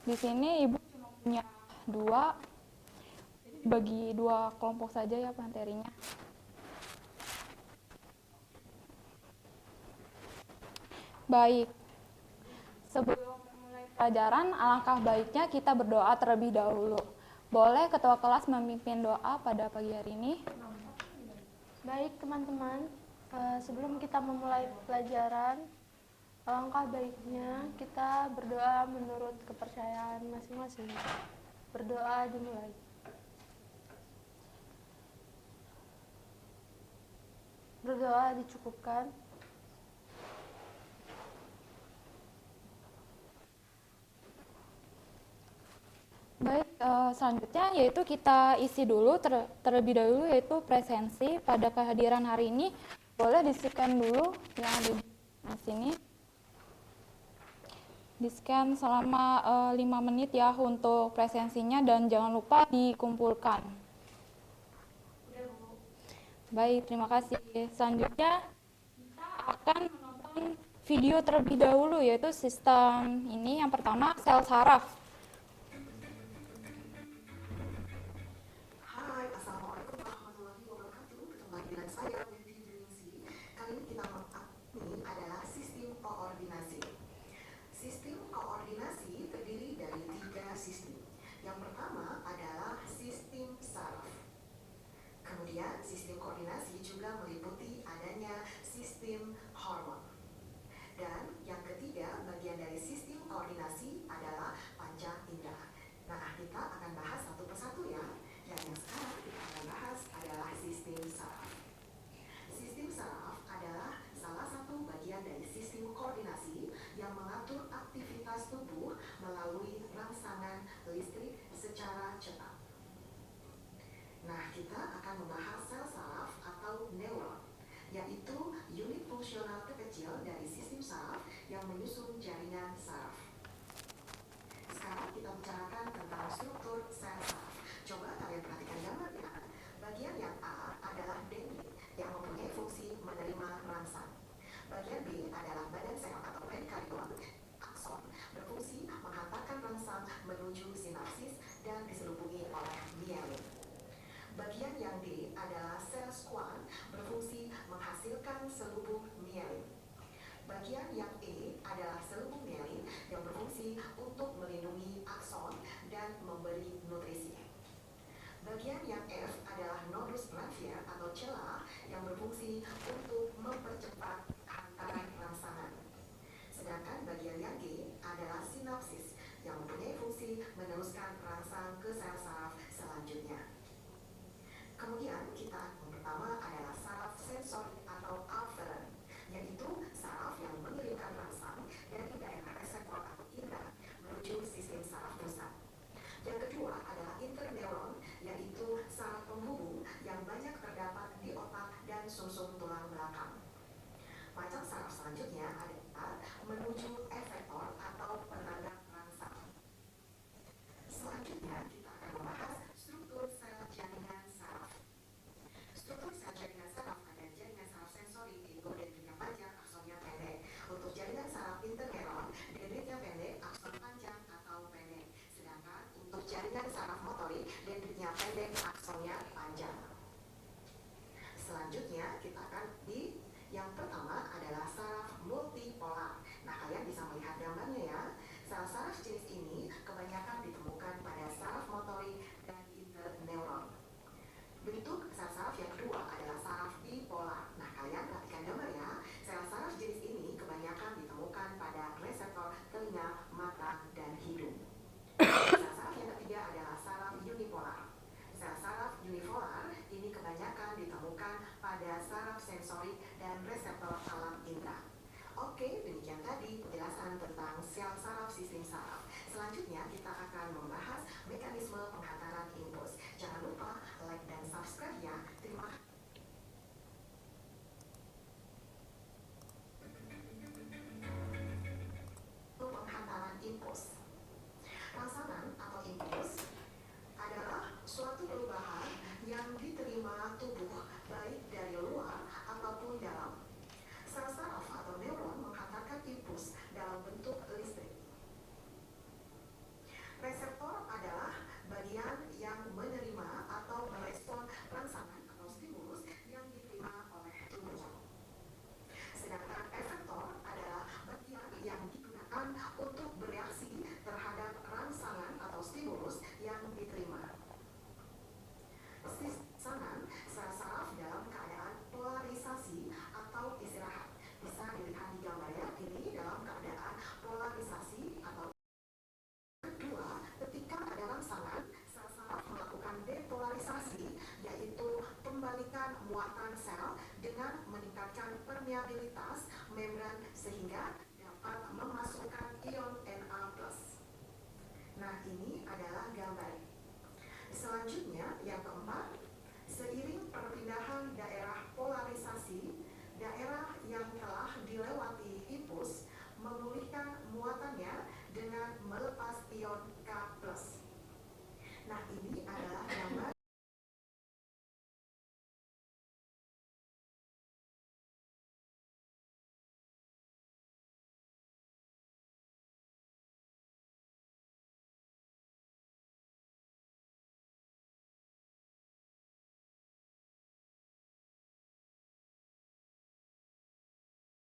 Di sini Ibu cuma punya dua, jadi dibagi dua kelompok saja ya materinya. Baik, sebelum memulai pelajaran, alangkah baiknya kita berdoa terlebih dahulu. Boleh ketua kelas memimpin doa pada pagi hari ini? Baik teman-teman, sebelum kita memulai pelajaran, alangkah baiknya kita berdoa menurut kepercayaan masing-masing. Berdoa dimulai. Berdoa dicukupkan. Baik, selanjutnya yaitu kita isi dulu terlebih dahulu yaitu presensi pada kehadiran hari ini. Boleh di-scan dulu yang ada di sini. Di-scan selama 5 menit ya untuk presensinya dan jangan lupa dikumpulkan. Baik, terima kasih. Selanjutnya kita akan menonton video terlebih dahulu yaitu sistem ini. Yang pertama sel saraf. Hai, Assalamualaikum warahmatullahi wabarakatuh. Ketemu lagi dengan saya, Wendy Driningsi. Kali ini kita ini adalah sistem koordinasi. Sistem koordinasi terdiri dari 3 sistem. Yang pertama adalah sistem saraf. Kemudian sistem koordinasi juga meliputi adanya sistem hormon. Dan yang ketiga, bagian dari sistem koordinasi adalah panca indera. Nah, kita akan bahas satu persatu ya. Dan yang sekarang kita akan bahas adalah sistem saraf. Sistem saraf adalah salah satu bagian dari sistem koordinasi yang mengatur aktivitas tubuh melalui rangsangan listrik secara cepat. Nah, kita akan membahas sel saraf atau neuron, yaitu unit fungsional terkecil dari sistem saraf yang menyusun jaringan saraf. Sekarang kita bicarakan tentang struktur sel saraf. Coba kalian perhatikan gambar ya. Bagian yang A adalah dendrit yang mempunyai fungsi menerima rangsang. Bagian B adalah badan sel atau perikardion, akson, berfungsi menghantarkan rangsang menuju sinapsis dan diselubungi oleh mielin. Bagian yang D adalah sel squam, berfungsi menghasilkan selubung mielin. Bagian yang E adalah selubung mielin yang berfungsi untuk melindungi akson dan memberi nutrisi. Bagian yang F adalah nodus Planvier atau celah yang berfungsi untuk mempercepat hantaran rangsangan. Sedangkan bagian yang G adalah sinapsis yang mempunyai fungsi meneruskan rangsang ke sel saraf selanjutnya. Kemudian kita yang pertama adalah saraf sensorik atau afferent, yaitu saraf yang mengirimkan rangsang dari daerah reseptor atau indera menuju sistem saraf pusat. Yang kedua adalah interneuron, yaitu saraf penghubung yang banyak terdapat di otak dan sumsum tulang belakang. Macam saraf selanjutnya adalah menuju efektor atau penangkap rangsang. Selanjutnya kita akan membahas struktur sel jaringan saraf. Struktur sel jaringan saraf ada jaringan saraf sensorik, yaitu dendritnya panjang, aksonnya pendek. Untuk jaringan saraf interneuron, dendritnya pendek, akson panjang atau pendek. Sedangkan untuk jaringan saraf motorik, dendritnya pendek, aksonnya panjang. Selanjutnya kita akan yang pertama adalah saraf multipolar. Nah, kalian bisa melihat gambarnya ya. Sel saraf jenis ini kebanyakan ditemukan pada saraf motorik dan interneuron. Bentuk sel saraf yang kedua adalah saraf bipolar. Nah, kalian perhatikan gambar ya. Sel saraf jenis ini kebanyakan ditemukan pada reseptor telinga, mata, dan hidung. Sel saraf yang ketiga adalah saraf unipolar. Sel saraf unipolar ini kebanyakan ditemukan pada saraf sensorik dan reseptor alam indera. Oke, demikian tadi penjelasan tentang sel saraf sistem saraf. Selanjutnya kita akan membahas mekanisme penghantaran impuls. Jangan lupa like dan subscribe ya. Terima kasih. Penghantaran impuls. Rangsangan atau impuls adalah suatu perubahan yang diterima tubuh baik dari luar ataupun dalam. Sel saraf atau neuron menghantarkan impuls dalam bentuk listrik. adalah gambar. Selanjutnya, yang keempat, seiring perpindahan daerah polarisasi, daerah yang telah dilewati impuls memulihkan muatannya dengan melepas ion K+. Nah, ini adalah gambar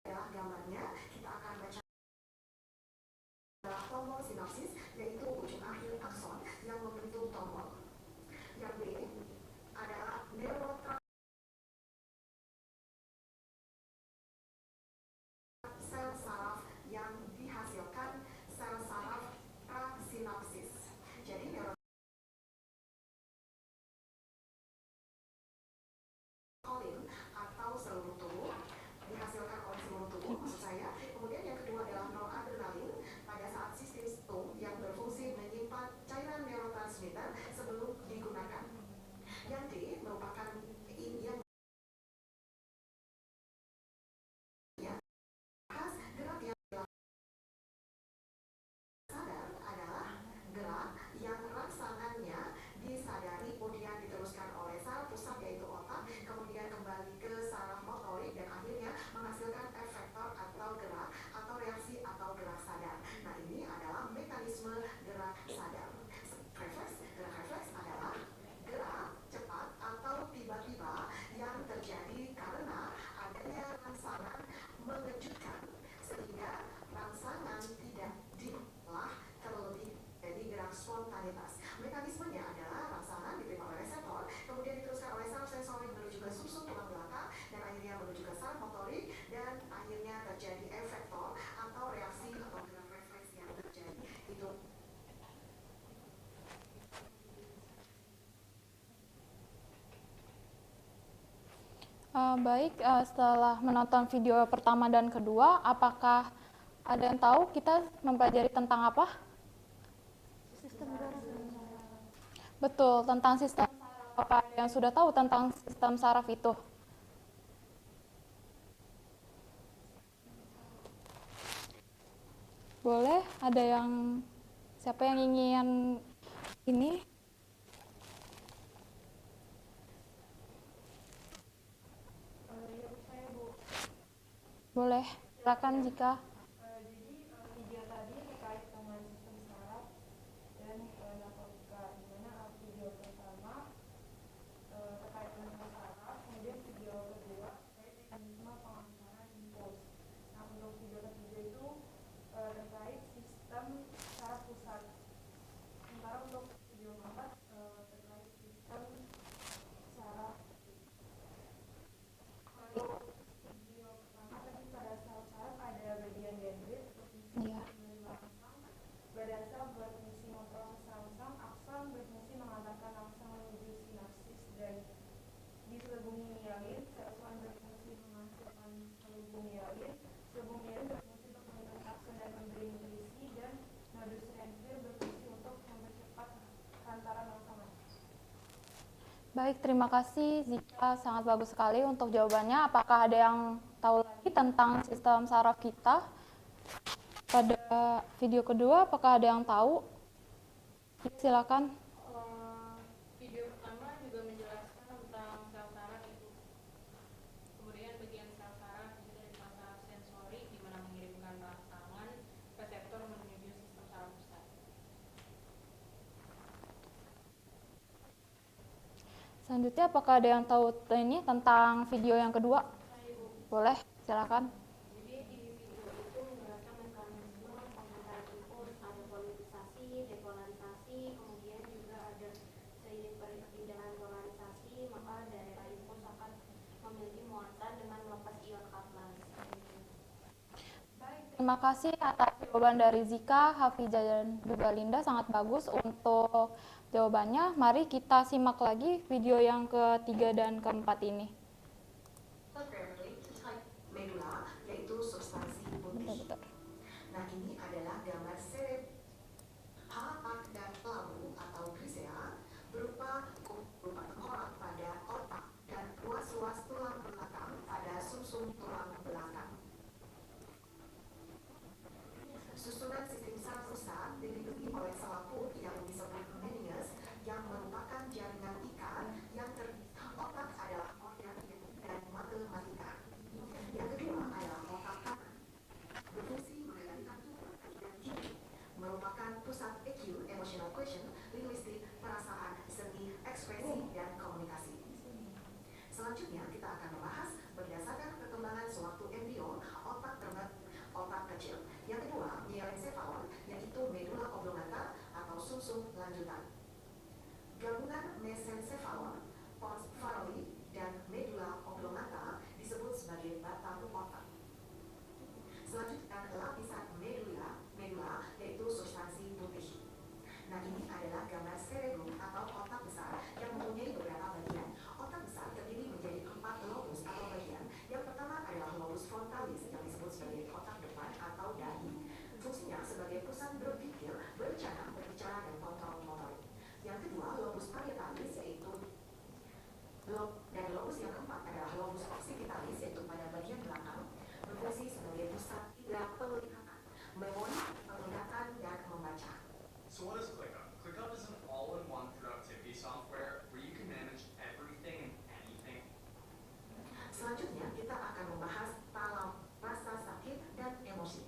adalah gambarnya. Kita akan baca adalah tombol sinapsis, yaitu ujung akhir akson yang membentuk tombol. Yang B adalah neurotransmitter sel saraf yang dihasilkan sel saraf prasinapsis. Jadi neurokolin atau seluruh tubuh dihasilkan oleh seluruh tubuh, maksud saya. Kemudian yang kedua adalah noradrenalin pada saat sistem yang berfungsi menyimpan cairan neurotransmitter sebelum digunakan. Yang D merupakan yang gerak yang sadar adalah gerak yang rangsangannya disadari kemudian diteruskan oleh saraf pusat yaitu otak, kemudian kembali ke saraf motorik dan akhirnya menghasilkan efektor atau gerak atau reaksi atau gerak sadar. Nah, ini adalah mekanisme gerak sadar. Gerak refleks adalah gerak cepat atau tiba-tiba yang terjadi karena adanya rangsangan mengejutkan sehingga rangsangan tidak diolah terlebih jadi gerak spontanitas. Mekanismenya adalah rangsangan diterima oleh reseptor, kemudian diteruskan oleh saraf sensorik menuju ke susun tulang belakang dan akhirnya menuju ke saraf motorik dan akhirnya terjadi efektor atau reaksi atau gerak refleks yang terjadi. Itu Baik, setelah menonton video pertama dan kedua, apakah ada yang tahu kita mempelajari tentang apa? Sistem gerak. Betul, tentang sistem saraf. Apa ada yang sudah tahu tentang sistem saraf itu? Boleh, ada yang, siapa yang ingin ini? Boleh, silakan jika. Video tadi terkait dengan sistem saraf dan narkotika, di mana video pertama terkait dengan saraf, kemudian video kedua terkait mekanisme pengantaran impuls. Nah, untuk video ketiga itu terkait sistem saraf pusat. Sementara untuk video keempat terkait sistem saraf. Kalau video pertama tadi pada sel saraf ada bagian dendrit berfungsi Iya. menerima rangsang, badan sel berfungsi memproses rangsang, akson berfungsi mengantarkan rangsang menuju sinapsis, dan di selubung mialin sel swan berfungsi menghasilkan selubung mialin berfungsi untuk melindungi akson dan memberi nutrisi, dan nodus Rendther berfungsi untuk mempercepat hantaran rangsangan. Baik, terima kasih Zika, sangat bagus sekali untuk jawabannya. Apakah ada yang tahu lagi tentang sistem saraf kita? Pada video kedua, apakah ada yang tahu? Silakan. Video pertama juga menjelaskan tentang sel saraf itu. Kemudian bagian sel saraf itu dari saraf sensorik di mana mengirimkan rangsangan reseptor menuju sistem saraf pusat. Selanjutnya, apakah ada yang tahu ini tentang video yang kedua? Boleh, silakan. Jadi di video itu menjelaskan mekanisme pengantaran impuls, ada polarisasi, depolarisasi, kemudian juga ada seiring perpindahan polarisasi, maka daerah impuls akan memiliki muatan dengan melepas ion K+. Terima kasih atas jawaban dari Zika, Hafizah, dan juga Linda. Sangat bagus untuk jawabannya. Mari kita simak lagi video yang ketiga dan keempat ini. primarily type medula, yaitu substansi putih. Betul. Nah, ini adalah gambar serep, papak dan labu pusat EQ, emotional quotient, linguistik, perasaan, seni, ekspresi, dan komunikasi. Selanjutnya kita akan membahas berdasarkan perkembangan sewaktu embrio, otak kecil. Yang kedua, mielencephalon, yaitu medula oblongata atau sumsum lanjutan. Gabungan mesencephalon, pons faroi, dan medula oblongata disebut sebagai batang otak. Selanjutnya lapisan medula yaitu substansi putih. Nah, ini adalah gambar cerebrum atau otak besar yang mempunyai beberapa bagian. Otak besar terdiri menjadi 4 lobus atau bagian. Yang pertama adalah lobus frontalis yang disebut sebagai otak depan atau dahi. Fungsinya sebagai pusat berpikir, berencana, berbicara, dan kontrol motorik. Yang kedua, lobus parietalis yaitu dan lobus yang keempat adalah lobus occipitalis yaitu pada bagian belakang, berfungsi sebagai pusat indera penglihatan, memori, penglihatan, dan membaca. So what is ClickUp? ClickUp is an all-in-one productivity software where you can manage everything and anything. Selanjutnya kita akan membahas rasa sakit dan emosi.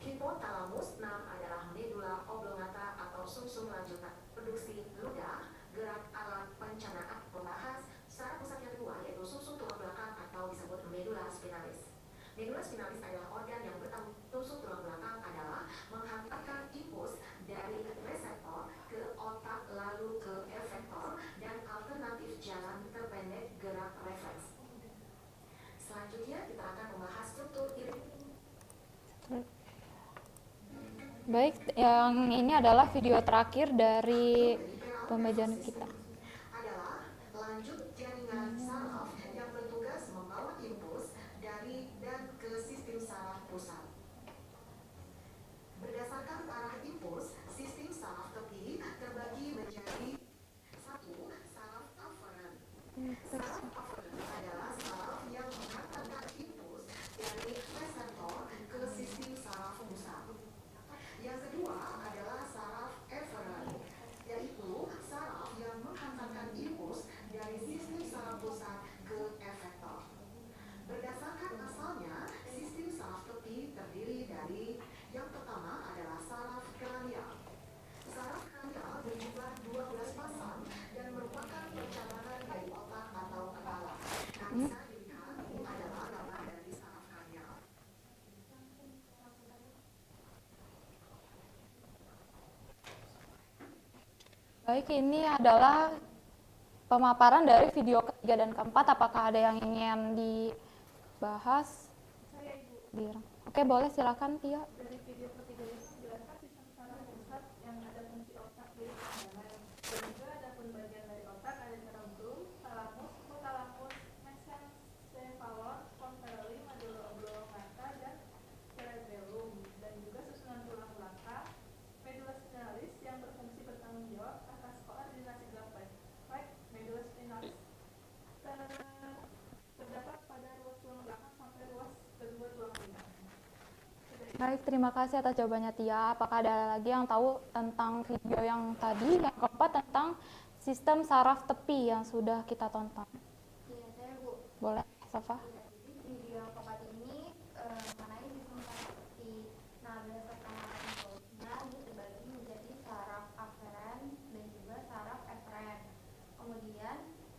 Hipotalamus 6 adalah medula oblongata atau sumsum lanjutan produksi ludah, gerak alat pencernaan pembahas. Saraf pusat yang kedua yaitu sumsum tulang belakang atau disebut medula spinalis. Medula spinalis adalah organ yang sumsum tulang belakang adalah menghantarkan impuls dari reseptor ke otak lalu ke efektor dan alternatif jalan terpendek gerak refleks. Selanjutnya kita akan membahas struktur Baik, yang ini adalah video terakhir dari pembelajaran kita. adalah lanjut jaringan saraf yang bertugas membawa impuls dari dan ke sistem saraf pusat. Berdasarkan arah impuls, sistem saraf tepi terbagi menjadi 1. Saraf aferen. Saraf aferen adalah saraf yang menghantarkan impuls dari reseptor ke sistem saraf pusat. Yang kedua adalah saraf eferen, yaitu saraf yang menghantarkan impuls dari sistem saraf pusat ke efektor. Berdasarkan asalnya, sistem saraf tepi terdiri dari yang pertama adalah saraf kranial. Saraf kranial berjumlah 12 pasang dan merupakan percabangan dari otak atau kepala. Nah, bisa dilihat ini adalah gambar dari saraf kranial. Baik, ini adalah pemaparan dari video ketiga dan keempat. Apakah ada yang ingin dibahas? Saya Ibu. Oke, boleh silakan Tia. Dari video ketiga itu menjelaskan sistem saraf pusat yang ada fungsi otak di perjalanan. Dan juga ada pun bagian dari otak ada cerebrum, talamus, hipotalamus, mesencephalon, pons faroi, medula oblongata, dan cerebellum. Dan juga susunan tulang belakang, medula spinalis yang berfungsi bertanggung jawab atas koordinasi gerak baik medula spinalis terdapat pada ruas tulang belakang sampai ruas kedua tulang pinggang. Baik, terima kasih atas jawabannya Tia. Apakah ada lagi yang tahu tentang video yang tadi, yang keempat tentang sistem saraf tepi yang sudah kita tonton? Iya, saya Bu. Boleh, Safa? Jadi video yang keempat ini mengenai sistem saraf tepi. Nah, berdasarkan arah impulsnya ini terbagi menjadi saraf aferen dan juga saraf eferen. Kemudian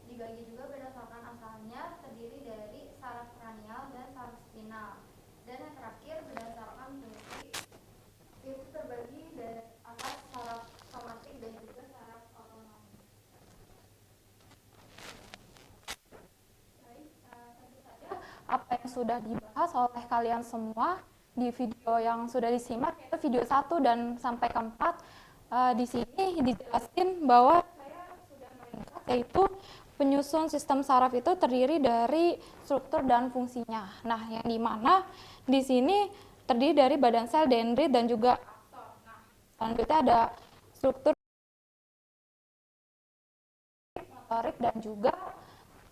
dibagi juga berdasarkan asalnya terdiri dari saraf kranial dan saraf spinal. Dan yang terakhir berdasarkan fungsi itu terbagi dari atas saraf somatik dan juga saraf otonom. Baik, tentu saja apa yang sudah dibahas oleh kalian semua di video yang sudah disimak, yaitu video 1 dan sampai ke 4. Di sini dijelasin bahwa saya sudah melihat yaitu penyusun sistem saraf itu terdiri dari struktur dan fungsinya. Nah, yang dimana di sini terdiri dari badan sel, dendrit, dan juga akson. Nah, selanjutnya ada struktur motorik dan juga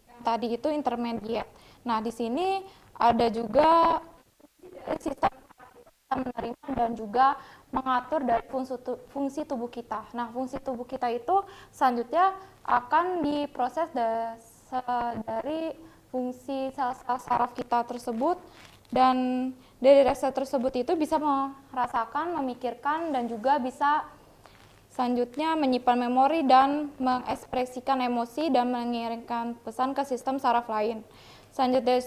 yang tadi itu intermediate. Nah, di sini ada juga dari sistem menerima dan juga mengatur dari fungsi tubuh kita. Nah, fungsi tubuh kita itu selanjutnya akan diproses dari fungsi sel-sel saraf kita tersebut Dan dari rasa tersebut itu bisa merasakan, memikirkan, dan juga bisa selanjutnya menyimpan memori dan mengekspresikan emosi dan mengirimkan pesan ke sistem saraf lain. Selanjutnya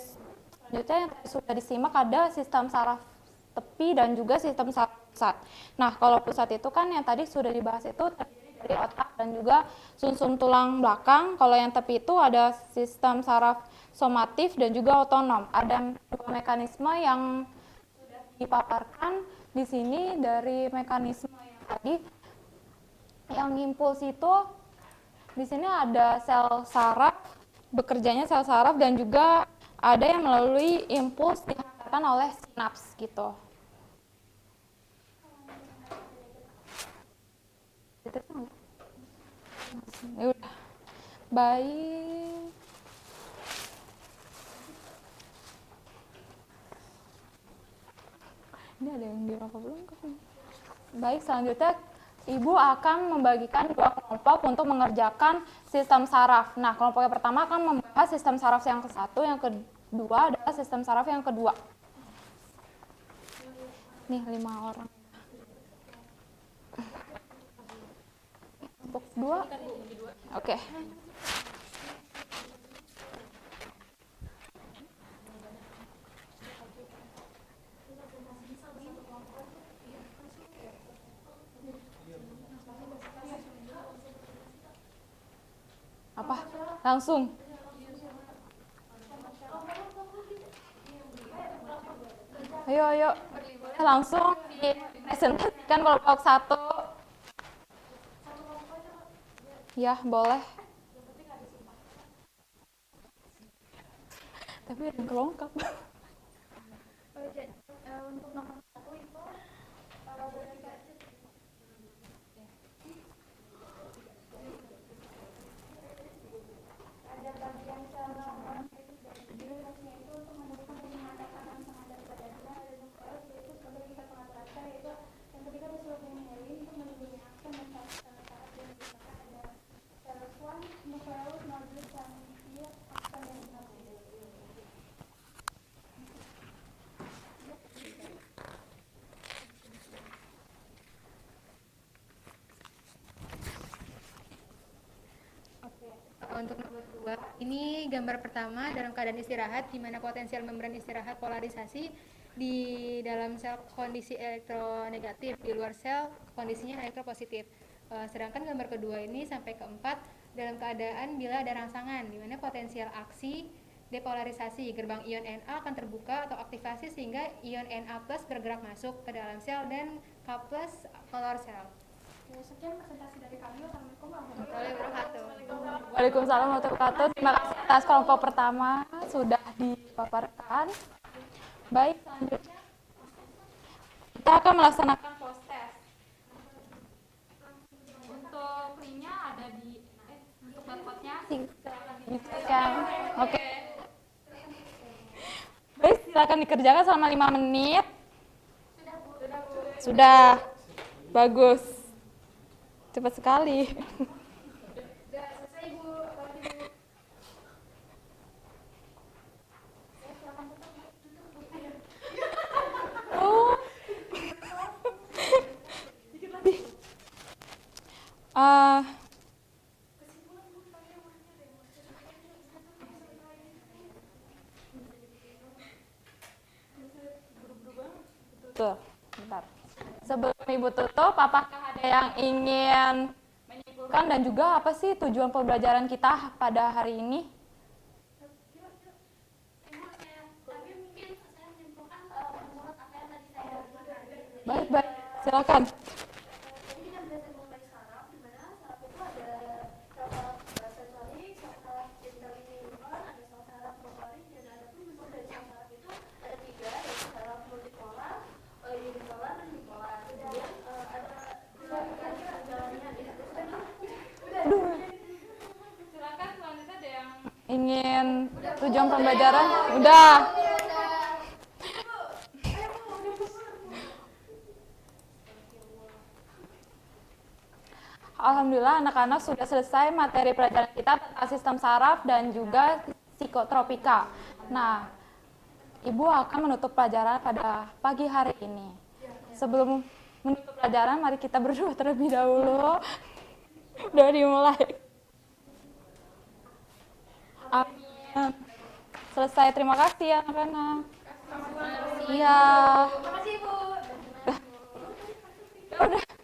yang sudah disimak ada sistem saraf tepi dan juga sistem saraf pusat. Nah, kalau pusat itu kan yang tadi sudah dibahas itu terdiri dari otak dan juga sumsum tulang belakang. Kalau yang tepi itu ada sistem saraf somatif dan juga otonom. Ada dua mekanisme yang sudah dipaparkan di sini dari mekanisme yang tadi. Yang impuls itu di sini ada sel saraf, bekerjanya sel saraf dan juga ada yang melalui impuls dihantarkan oleh sinaps gitu. Ya udah. Baik. Ini ada yang dirapa belum? Baik, selanjutnya Ibu akan membagikan dua kelompok untuk mengerjakan sistem saraf. Nah, kelompok yang pertama akan membahas sistem saraf yang ke-1, yang kedua adalah sistem saraf yang kedua. Nih, 5 orang. Kelompok 2. Oke. Apa? Langsung. Ayo. Langsung dipresentasikan kelompok 1. Ya, boleh. Tapi ada yang kelongkap. Untuk nomor 1 itu ada bagian cara durasinya itu untuk menemukan penyemangatan yang sengaja badannya, ada nukleus yaitu sebagai tingkat pengatur yaitu yang ketiga ada seluruh myelin untuk melindungi akson dan saraf dan juga ada sel nukleus, nodus, transmitter, akson dan sinapsis. Untuk nomor 2, ini gambar pertama dalam keadaan istirahat, di mana potensial membran istirahat polarisasi di dalam sel kondisi elektronegatif, di luar sel kondisinya elektropositif. Sedangkan gambar kedua ini sampai keempat dalam keadaan bila ada rangsangan, di mana potensial aksi depolarisasi gerbang ion Na akan terbuka atau aktivasi sehingga ion Na+ bergerak masuk ke dalam sel dan K+ keluar sel. Sekian presentasi dari kami. Assalamualaikum warahmatullahi wabarakatuh. Waalaikumsalam warahmatullahi wabarakatuh. Terima kasih atas kelompok pertama sudah dipaparkan. Baik, selanjutnya kita akan melaksanakan post test. Untuk linknya ada di untuk barcode-nya silakan diisikan. Oke. Baik, silakan dikerjakan selama 5 menit. Sudah. Bagus. Cepat sekali. Bentar. Sebelum Ibu tutup, apakah ada yang ingin menyimpulkan dan juga apa sih tujuan pembelajaran kita pada hari ini? Baik, silakan. Jadi kita belajar mengenai saraf, di mana saraf itu ada saraf sensorik, saraf interlingua, ada saraf motorik, dan ada pun bentuk dari saraf itu ada 3, yaitu saraf multipolar, unipolar, dan bipolar. Kemudian ada jalannya di situ. Silakan selanjutnya ada yang Ingin tujuan pembelajaran? Udah. Alhamdulillah anak-anak sudah selesai materi pelajaran kita tentang sistem saraf dan juga psikotropika. Nah, Ibu akan menutup pelajaran pada pagi hari ini. Sebelum menutup pelajaran, mari kita berdoa terlebih dahulu. Doa dimulai. Amin. Selesai, terima kasih anak-anak. Iya. Terima kasih, Bu. Ya udah.